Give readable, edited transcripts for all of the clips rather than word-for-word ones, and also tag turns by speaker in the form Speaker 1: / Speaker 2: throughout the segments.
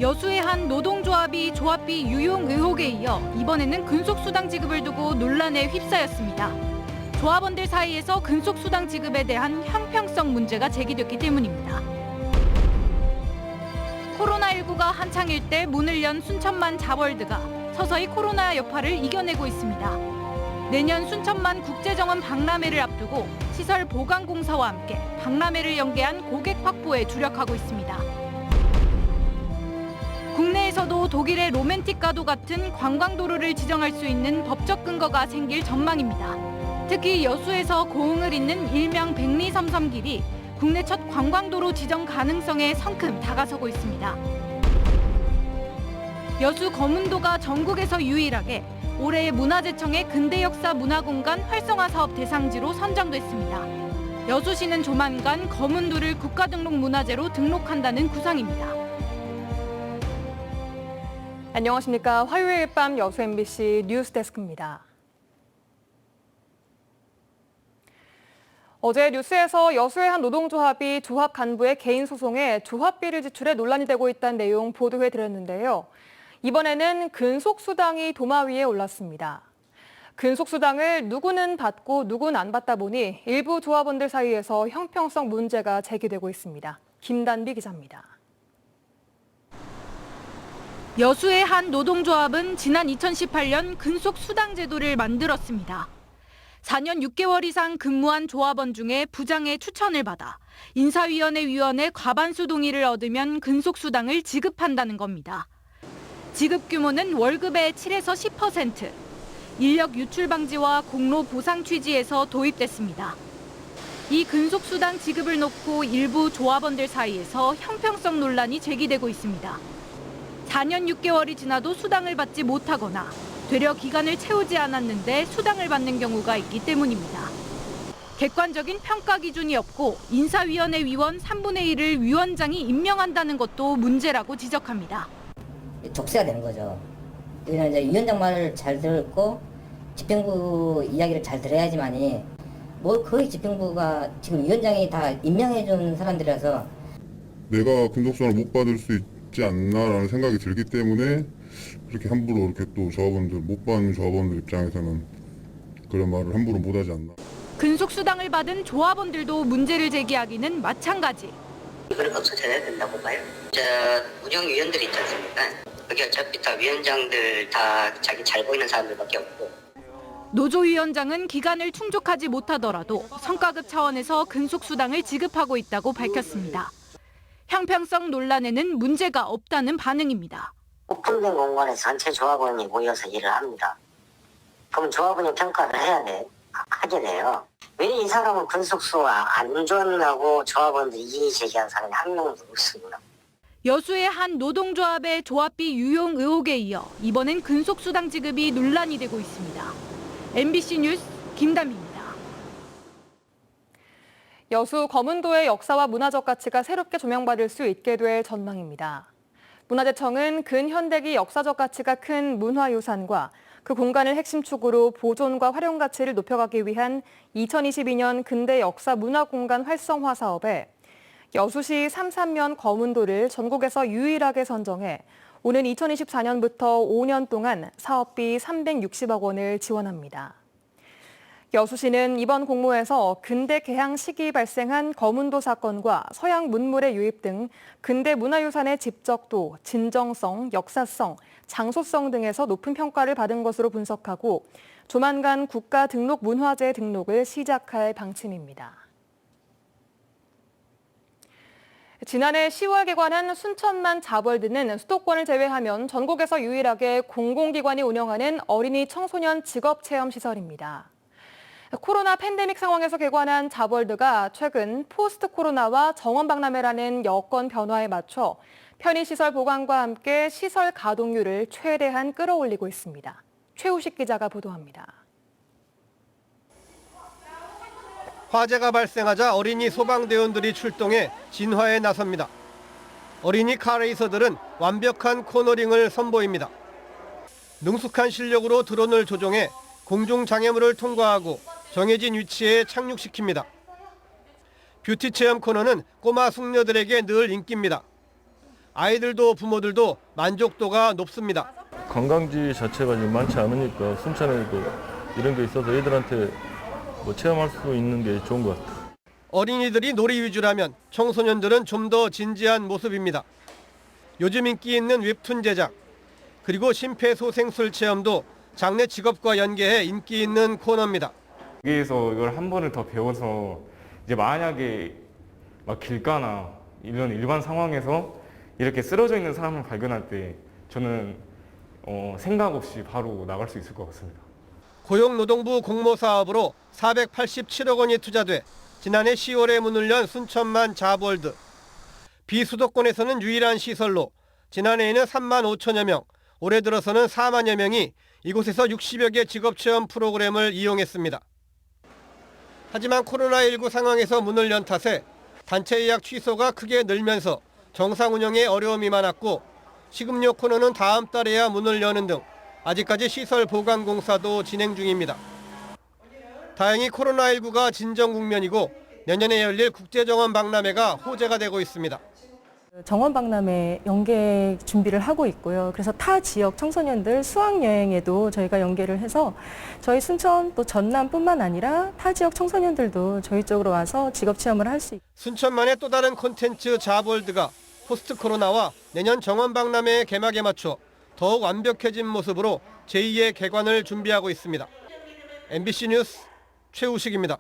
Speaker 1: 여수의 한 노동조합이 조합비 유용 의혹에 이어 이번에는 근속수당 지급을 두고 논란에 휩싸였습니다. 조합원들 사이에서 근속수당 지급에 대한 형평성 문제가 제기됐기 때문입니다. 코로나19가 한창일 때 문을 연 순천만 자월드가 서서히 코로나 여파를 이겨내고 있습니다. 내년 순천만 국제정원 박람회를 앞두고 시설 보강공사와 함께 박람회를 연계한 고객 확보에 주력하고 있습니다. 국내에서도 독일의 로맨틱가도 같은 관광도로를 지정할 수 있는 법적 근거가 생길 전망입니다. 특히 여수에서 고흥을 잇는 일명 백리섬섬길이 국내 첫 관광도로 지정 가능성에 성큼 다가서고 있습니다. 여수 거문도가 전국에서 유일하게 올해 문화재청의 근대역사 문화공간 활성화 사업 대상지로 선정됐습니다. 여수시는 조만간 거문도를 국가등록문화재로 등록한다는 구상입니다.
Speaker 2: 안녕하십니까. 화요일 밤 여수 MBC 뉴스데스크입니다. 어제 뉴스에서 여수의 한 노동조합이 조합 간부의 개인 소송에 조합비를 지출해 논란이 되고 있다는 내용 보도해드렸는데요. 이번에는 근속수당이 도마 위에 올랐습니다. 근속수당을 누구는 받고 누구는 안 받다 보니 일부 조합원들 사이에서 형평성 문제가 제기되고 있습니다. 김단비 기자입니다.
Speaker 1: 여수의 한 노동조합은 지난 2018년 근속수당 제도를 만들었습니다. 4년 6개월 이상 근무한 조합원 중에 부장의 추천을 받아 인사위원회 위원의 과반수 동의를 얻으면 근속수당을 지급한다는 겁니다. 지급 규모는 월급의 7에서 10%, 인력 유출 방지와 공로 보상 취지에서 도입됐습니다. 이 근속수당 지급을 놓고 일부 조합원들 사이에서 형평성 논란이 제기되고 있습니다. 4년 6개월이 지나도 수당을 받지 못하거나 되려 기간을 채우지 않았는데 수당을 받는 경우가 있기 때문입니다. 객관적인 평가 기준이 없고 인사위원회 위원 3분의 1을 위원장이 임명한다는 것도 문제라고 지적합니다.
Speaker 3: 족쇄가 되는 거죠. 여기는 이제 위원장 말을 잘 듣고 집행부 이야기를 잘 들어야지만이 거의 집행부가 지금 위원장이 다 임명해준 사람들이라서
Speaker 4: 내가 근속수당을 못 받을 수 있지 않나라는 생각이 들기 때문에 그렇게 함부로 이렇게 또 조합원들 못 받는 조합원들 입장에서는 그런 말을 함부로 못하지 않나.
Speaker 1: 근속수당을 받은 조합원들도 문제를 제기하기는 마찬가지.
Speaker 5: 이거는 없어져야 된다고 봐요. 운영위원들이 있지 않습니까? 그게 어차피 다 위원장들 다 자기 잘 보이는 사람들밖에 없고.
Speaker 1: 노조위원장은 기간을 충족하지 못하더라도 성과급 차원에서 근속수당을 지급하고 있다고 밝혔습니다. 형평성 논란에는 문제가 없다는 반응입니다.
Speaker 5: 오픈된 공간에서 전체 조합원이 모여서 일을 합니다. 그럼 조합원이 평가를 하게 돼요. 왜 이 사람은 근속수가 안 좋나고 조합원들이 이의 제기한 사람이 한 명도 없습니다.
Speaker 1: 여수의 한 노동조합의 조합비 유용 의혹에 이어 이번엔 근속수당 지급이 논란이 되고 있습니다. MBC 뉴스 김담희입니다.
Speaker 2: 여수 거문도의 역사와 문화적 가치가 새롭게 조명받을 수 있게 될 전망입니다. 문화재청은 근현대기 역사적 가치가 큰 문화유산과 그 공간을 핵심 축으로 보존과 활용 가치를 높여가기 위한 2022년 근대 역사 문화공간 활성화 사업에 여수시 삼산면 거문도를 전국에서 유일하게 선정해 오는 2024년부터 5년 동안 사업비 360억 원을 지원합니다. 여수시는 이번 공모에서 근대 개항 시기 발생한 거문도 사건과 서양 문물의 유입 등 근대 문화유산의 집적도, 진정성, 역사성, 장소성 등에서 높은 평가를 받은 것으로 분석하고 조만간 국가 등록 문화재 등록을 시작할 방침입니다. 지난해 10월 개관한 순천만 자월드는 수도권을 제외하면 전국에서 유일하게 공공기관이 운영하는 어린이 청소년 직업체험시설입니다. 코로나 팬데믹 상황에서 개관한 자월드가 최근 포스트 코로나와 정원박람회라는 여건 변화에 맞춰 편의시설 보강과 함께 시설 가동률을 최대한 끌어올리고 있습니다. 최우식 기자가 보도합니다.
Speaker 6: 화재가 발생하자 어린이 소방대원들이 출동해 진화에 나섭니다. 어린이 카레이서들은 완벽한 코너링을 선보입니다. 능숙한 실력으로 드론을 조종해 공중장애물을 통과하고 정해진 위치에 착륙시킵니다. 뷰티 체험 코너는 꼬마 숙녀들에게 늘 인기입니다. 아이들도 부모들도 만족도가 높습니다.
Speaker 7: 관광지 자체가 지금 많지 않으니까 순천에도 이런 게 있어서 애들한테 체험할 수 있는 게 좋은 것 같아요.
Speaker 6: 어린이들이 놀이 위주라면 청소년들은 좀 더 진지한 모습입니다. 요즘 인기 있는 웹툰 제작, 그리고 심폐소생술 체험도 장래 직업과 연계해 인기 있는 코너입니다.
Speaker 8: 여기에서 이걸 한 번을 더 배워서 이제 만약에 막 길가나 이런 일반 상황에서 이렇게 쓰러져 있는 사람을 발견할 때 저는 생각 없이 바로 나갈 수 있을 것 같습니다.
Speaker 6: 고용노동부 공모 사업으로 487억 원이 투자돼 지난해 10월에 문을 연 순천만 자월드. 비수도권에서는 유일한 시설로 지난해에는 3만 5천여 명, 올해 들어서는 4만여 명이 이곳에서 60여 개 직업체험 프로그램을 이용했습니다. 하지만 코로나19 상황에서 문을 연 탓에 단체 예약 취소가 크게 늘면서 정상 운영에 어려움이 많았고, 식음료 코너는 다음 달에야 문을 여는 등 아직까지 시설 보강 공사도 진행 중입니다. 다행히 코로나19가 진정 국면이고 내년에 열릴 국제정원 박람회가 호재가 되고 있습니다.
Speaker 9: 정원 박람회 연계 준비를 하고 있고요. 그래서 타 지역 청소년들 수학여행에도 저희가 연계를 해서 저희 순천 또 전남뿐만 아니라 타 지역 청소년들도 저희 쪽으로 와서 직업 체험을 할 수 있고.
Speaker 6: 순천만의 또 다른 콘텐츠 자볼드가 포스트 코로나와 내년 정원 박람회의 개막에 맞춰 더욱 완벽해진 모습으로 제2의 개관을 준비하고 있습니다. MBC 뉴스 최우식입니다.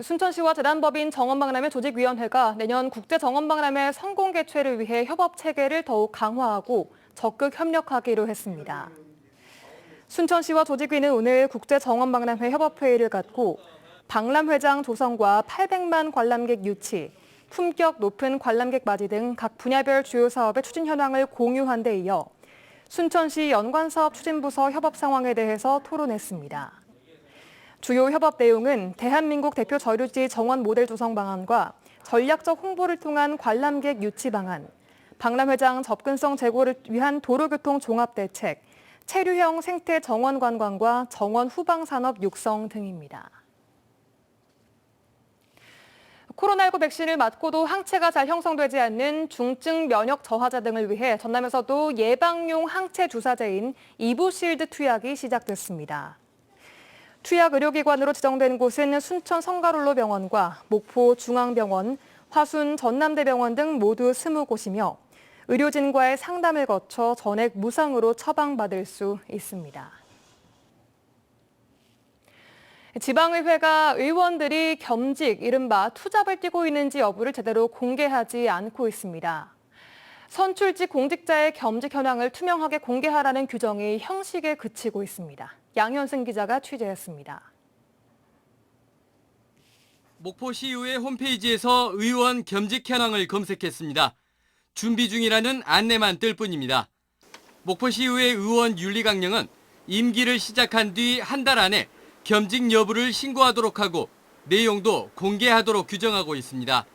Speaker 2: 순천시와 재단법인 정원박람회 조직위원회가 내년 국제정원박람회 성공 개최를 위해 협업 체계를 더욱 강화하고 적극 협력하기로 했습니다. 순천시와 조직위는 오늘 국제정원박람회 협업회의를 갖고 박람회장 조성과 800만 관람객 유치, 품격 높은 관람객 맞이 등 각 분야별 주요 사업의 추진 현황을 공유한 데 이어 순천시 연관사업 추진부서 협업 상황에 대해서 토론했습니다. 주요 협업 내용은 대한민국 대표 저류지 정원 모델 조성 방안과 전략적 홍보를 통한 관람객 유치 방안, 박람회장 접근성 제고를 위한 도로교통 종합 대책, 체류형 생태 정원 관광과 정원 후방 산업 육성 등입니다. 코로나19 백신을 맞고도 항체가 잘 형성되지 않는 중증 면역 저하자 등을 위해 전남에서도 예방용 항체 주사제인 이부실드 투약이 시작됐습니다. 투약 의료기관으로 지정된 곳은 순천 성가롤로 병원과 목포 중앙병원, 화순 전남대병원 등 모두 20곳이며 의료진과의 상담을 거쳐 전액 무상으로 처방받을 수 있습니다. 지방의회가 의원들이 겸직, 이른바 투잡을 뛰고 있는지 여부를 제대로 공개하지 않고 있습니다. 선출직 공직자의 겸직 현황을 투명하게 공개하라는 규정이 형식에 그치고 있습니다. 양현승 기자가 취재했습니다.
Speaker 10: 목포시의회 홈페이지에서 의원 겸직 현황을 검색했습니다. 준비 중이라는 안내만 뜰 뿐입니다. 목포시의회 의원 윤리강령은 임기를 시작한 뒤 한 달 안에 겸직 여부를 신고하도록 하고 내용도 공개하도록 규정하고 있습니다.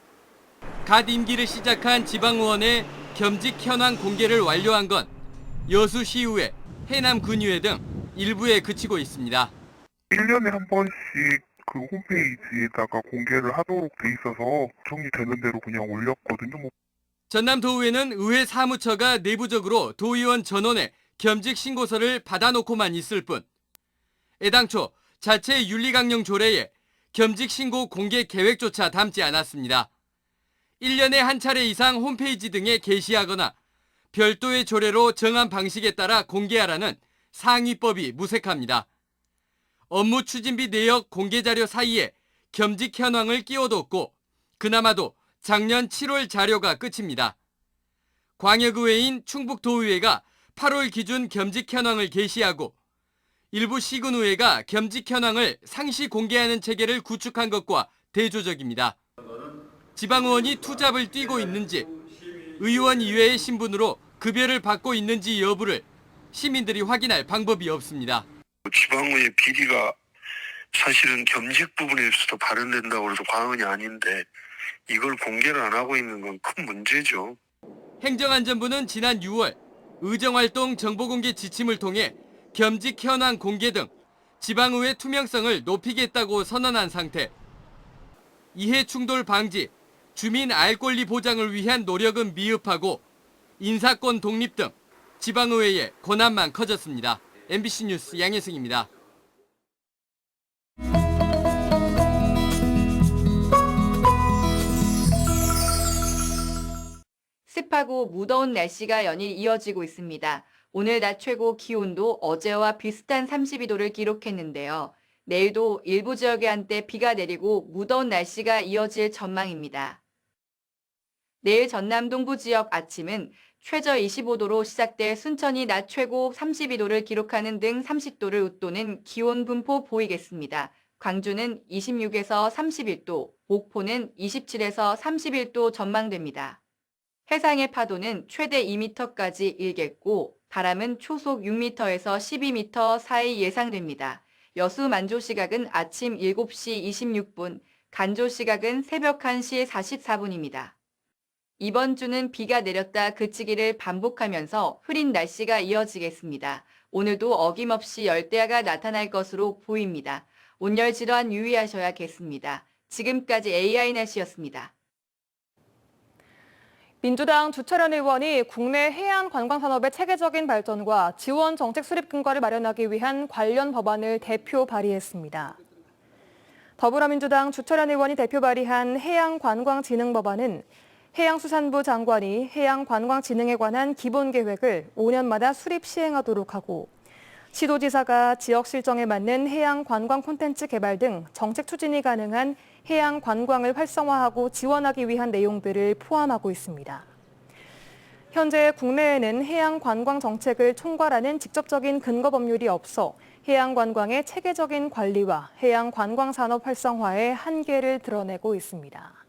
Speaker 10: 갓 임기를 시작한 지방의원의 겸직 현황 공개를 완료한 건 여수시의회, 해남군의회 등 일부에 그치고 있습니다.
Speaker 11: 1년에 한 번씩 그 홈페이지에다가 공개를 하도록 돼 있어서 정리되는 대로 그냥 올렸거든요.
Speaker 10: 전남도의회는 의회 사무처가 내부적으로 도의원 전원의 겸직 신고서를 받아놓고만 있을 뿐 애당초 자체 윤리강령 조례에 겸직 신고 공개 계획조차 담지 않았습니다. 1년에 한 차례 이상 홈페이지 등에 게시하거나 별도의 조례로 정한 방식에 따라 공개하라는 상위법이 무색합니다. 업무 추진비 내역 공개 자료 사이에 겸직 현황을 끼워뒀고 그나마도 작년 7월 자료가 끝입니다. 광역의회인 충북도의회가 8월 기준 겸직 현황을 게시하고 일부 시군의회가 겸직 현황을 상시 공개하는 체계를 구축한 것과 대조적입니다. 지방의원이 투잡을 뛰고 있는지, 의원 이외의 신분으로 급여를 받고 있는지 여부를 시민들이 확인할 방법이 없습니다.
Speaker 11: 지방의 비리가 사실은 겸직 부분에서도 발현된다고 해서 과언이 아닌데 이걸 공개를 안 하고 있는 건 큰 문제죠.
Speaker 10: 행정안전부는 지난 6월 의정활동 정보공개 지침을 통해 겸직 현황 공개 등 지방의회 투명성을 높이겠다고 선언한 상태. 이해 충돌 방지, 주민 알 권리 보장을 위한 노력은 미흡하고 인사권 독립 등 지방의회의 권한만 커졌습니다. MBC 뉴스 양혜승입니다.
Speaker 12: 습하고 무더운 날씨가 연일 이어지고 있습니다. 오늘 낮 최고 기온도 어제와 비슷한 32도를 기록했는데요. 내일도 일부 지역에 한때 비가 내리고 무더운 날씨가 이어질 전망입니다. 내일 전남 동부 지역 아침은 최저 25도로 시작돼 순천이 낮 최고 32도를 기록하는 등 30도를 웃도는 기온 분포 보이겠습니다. 광주는 26에서 31도, 목포는 27에서 31도 전망됩니다. 해상의 파도는 최대 2m까지 일겠고 바람은 초속 6m에서 12m 사이 예상됩니다. 여수 만조 시각은 아침 7시 26분, 간조 시각은 새벽 1시 44분입니다. 이번 주는 비가 내렸다 그치기를 반복하면서 흐린 날씨가 이어지겠습니다. 오늘도 어김없이 열대야가 나타날 것으로 보입니다. 온열 질환 유의하셔야겠습니다. 지금까지 AI 날씨였습니다.
Speaker 2: 민주당 주철현 의원이 국내 해안 관광 산업의 체계적인 발전과 지원 정책 수립 근거를 마련하기 위한 관련 법안을 대표 발의했습니다. 더불어민주당 주철현 의원이 대표 발의한 해양관광진흥법안은 해양수산부 장관이 해양관광진흥에 관한 기본계획을 5년마다 수립 시행하도록 하고 시도지사가 지역 실정에 맞는 해양관광 콘텐츠 개발 등 정책 추진이 가능한 해양관광을 활성화하고 지원하기 위한 내용들을 포함하고 있습니다. 현재 국내에는 해양관광 정책을 총괄하는 직접적인 근거 법률이 없어 해양관광의 체계적인 관리와 해양관광 산업 활성화의 한계를 드러내고 있습니다.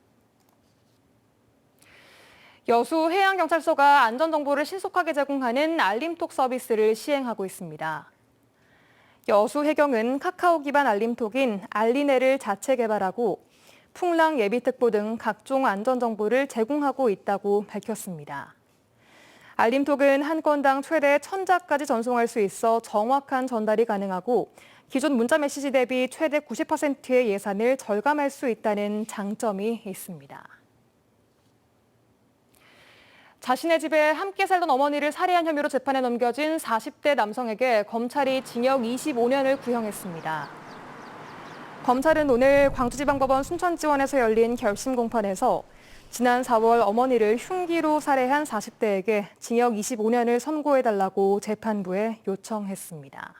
Speaker 2: 여수 해양경찰서가 안전정보를 신속하게 제공하는 알림톡 서비스를 시행하고 있습니다. 여수 해경은 카카오 기반 알림톡인 알리네를 자체 개발하고 풍랑 예비특보 등 각종 안전정보를 제공하고 있다고 밝혔습니다. 알림톡은 한 건당 최대 1000자까지 전송할 수 있어 정확한 전달이 가능하고 기존 문자 메시지 대비 최대 90%의 예산을 절감할 수 있다는 장점이 있습니다. 자신의 집에 함께 살던 어머니를 살해한 혐의로 재판에 넘겨진 40대 남성에게 검찰이 징역 25년을 구형했습니다. 검찰은 오늘 광주지방법원 순천지원에서 열린 결심 공판에서 지난 4월 어머니를 흉기로 살해한 40대에게 징역 25년을 선고해달라고 재판부에 요청했습니다.